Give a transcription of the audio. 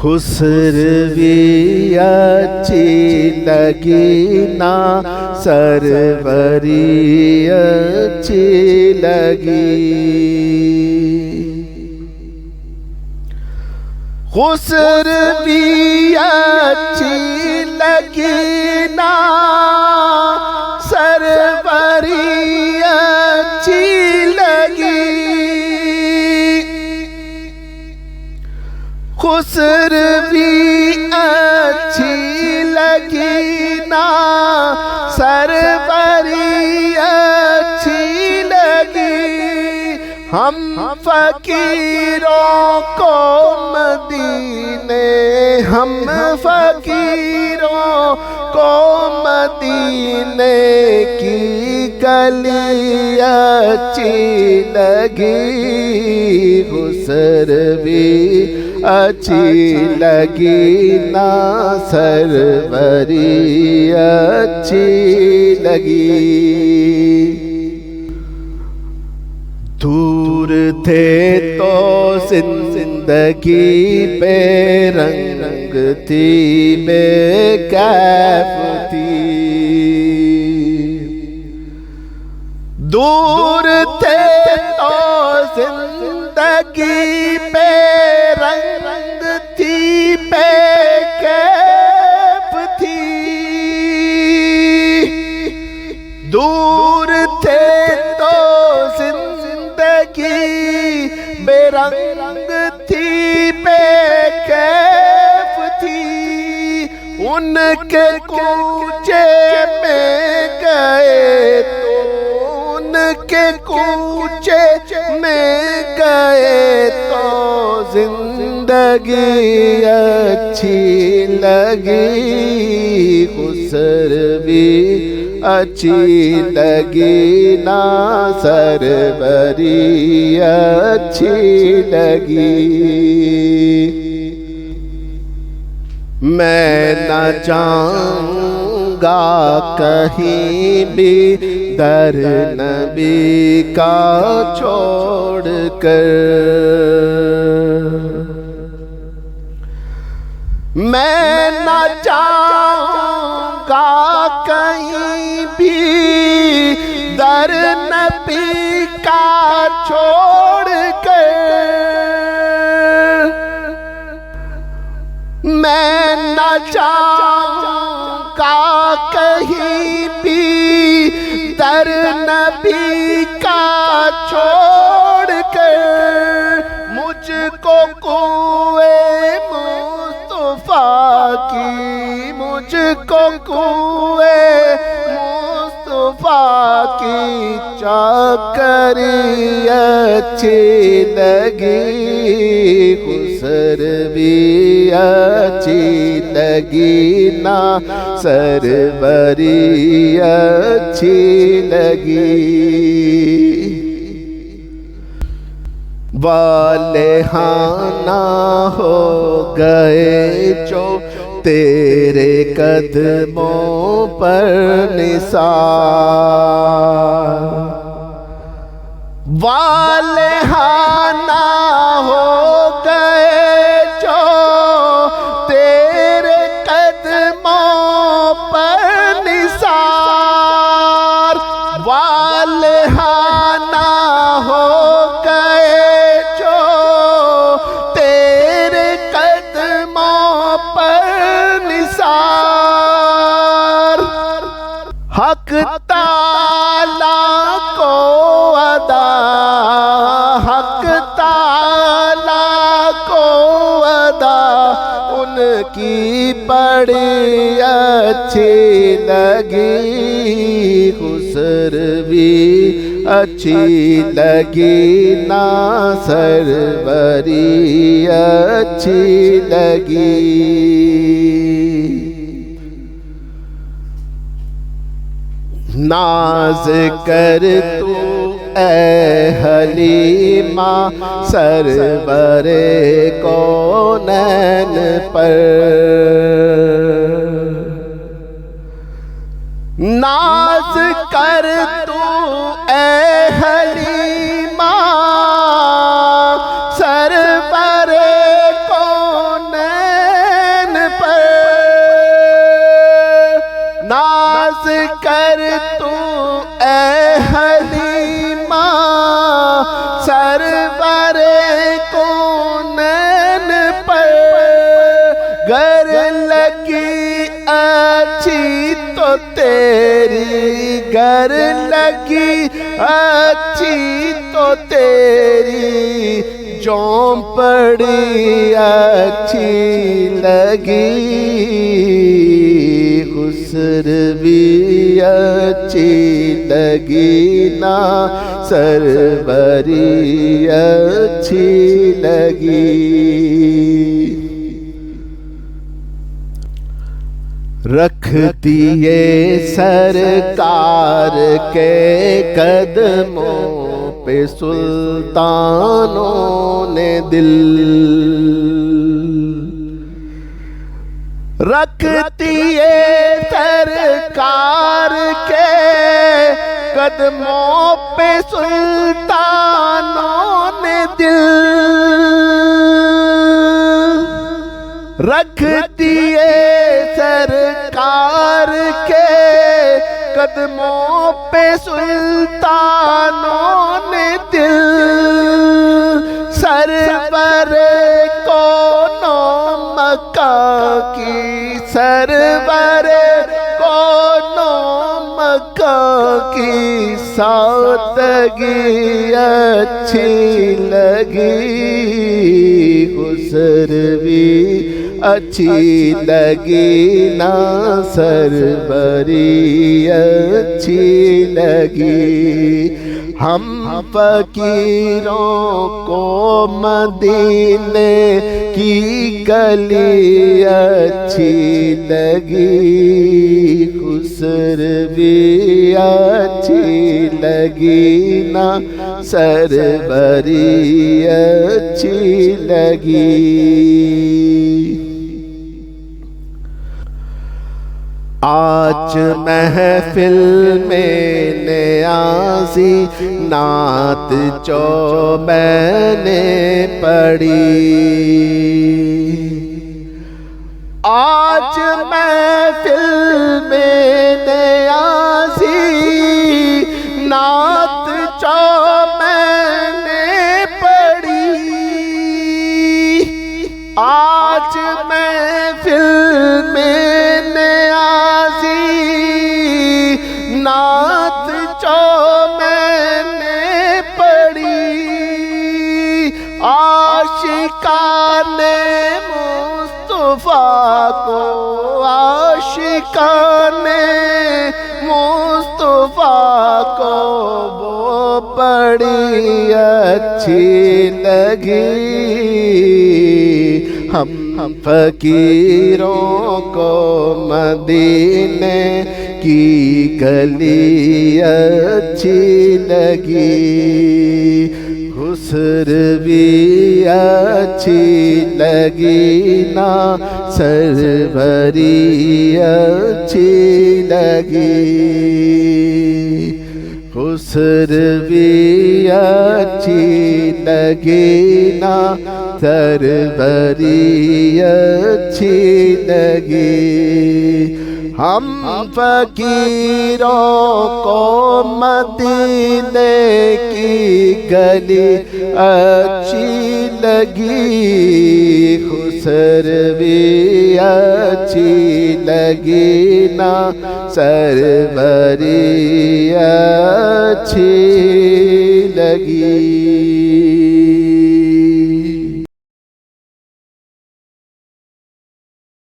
खुसरवी अच्छी लगी ना सरवरी अच्छी लगी। खुसरवी अच्छी लगी ना सरवरी अच्छी लगी। खुसरवी अच्छी लगी ना सरवरी अच्छी लगी। हम फकीरों को मदीने, हम फकीरों को मदीने की गली अच्छी लगी। खुसरवी अच्छी लगी ना सरवरी अच्छी लगी। दूर थे तो जिंदगी पे रंग थी बेकैफ थी। दूर थे तो जिंदगी पे रंग थी बेकैफ थी। दूर थे तो जिंदगी बेरंग थी बेकैफ थी। उनके कूचे में गए तो उनके कूचे में गए तो जिंदगी अच्छी लगी। खुसरवी अच्छी लगी ना सरवरी अच्छी लगी। मैं न जाऊंगा कहीं भी दर नबी का छोड़कर। मैं न जाऊंगा कहीं भी दर नबी का छोड़कर। मैं न जाऊंगा कहीं भी दर नबी का छोड़कर। मुझको कुए मुस्तफा की, मुझको कुए मुस्तफा की चाकरी अच्छी लगी। खुसरवी अच्छी लगी ना सरवरी अच्छी लगी। वाले हाना हो गए जो तेरे कदमों पर निसार। वाले हाना हो गए जो तेरे कदमों पर निसार। वाले हाना हो गए जो तेरे कदमों पर निसार। हक ताला को अदा, हक ताला को अदा उनकी बड़ी अच्छी लगी। खुसरवी अच्छी लगी ना सरवरी अच्छी लगी। नाज कर तू ऐ हलीमा सरवरे कौनैन पर। नाज कर तू ऐ हलीमा सरवरे कौनैन सरवरे को नैन पर गर लगी अच्छी तो तेरी, गर लगी अच्छी तो तेरी, चौपड़ी अच्छी लगी, खुसर भी अच्छी लगी ना, सरवरी अच्छी लगी। रख दिए सरकार के कदमों पे सुल्तानों ने दिल, रख दिए सरकार के कदमों पे सुल्तानों ने दिल, रख दिए सरकार के कदमों पे सुल्तानों ने दिल, सरवर को मक्का की, सरवर को मक्का की सादगी अच्छी लगी, गुजर भी अच्छी लगी ना, सरवरी अच्छी लगी। हम फकीरों को मदीने की गली अच्छी लगी, खुसर भी अच्छी लगी ना, सरवरी अच्छी लगी। आज महफिल में न्याज़ी नात जो मैंने पढ़ी, आज महफिल में न्याज़ी नात जो मैंने पढ़ी, आज महफिल में नात जो मैंने पढ़ी, आशिकाने मुस्तफा को, आशिकाने मुस्तफा को वो बड़ी अच्छी लगी, हम फकीरों को मदीने की गली अच्छी लगी, खुसर भी अच्छी लगी ना, सरवरी अच्छी लगी, खुसर भी अच्छी लगी ना, सरवरी अच्छी लगी। हम फकीरों को मदीने की गली अच्छी लगी, खुसर भी अच्छी लगी ना, सरवरी अच्छी लगी।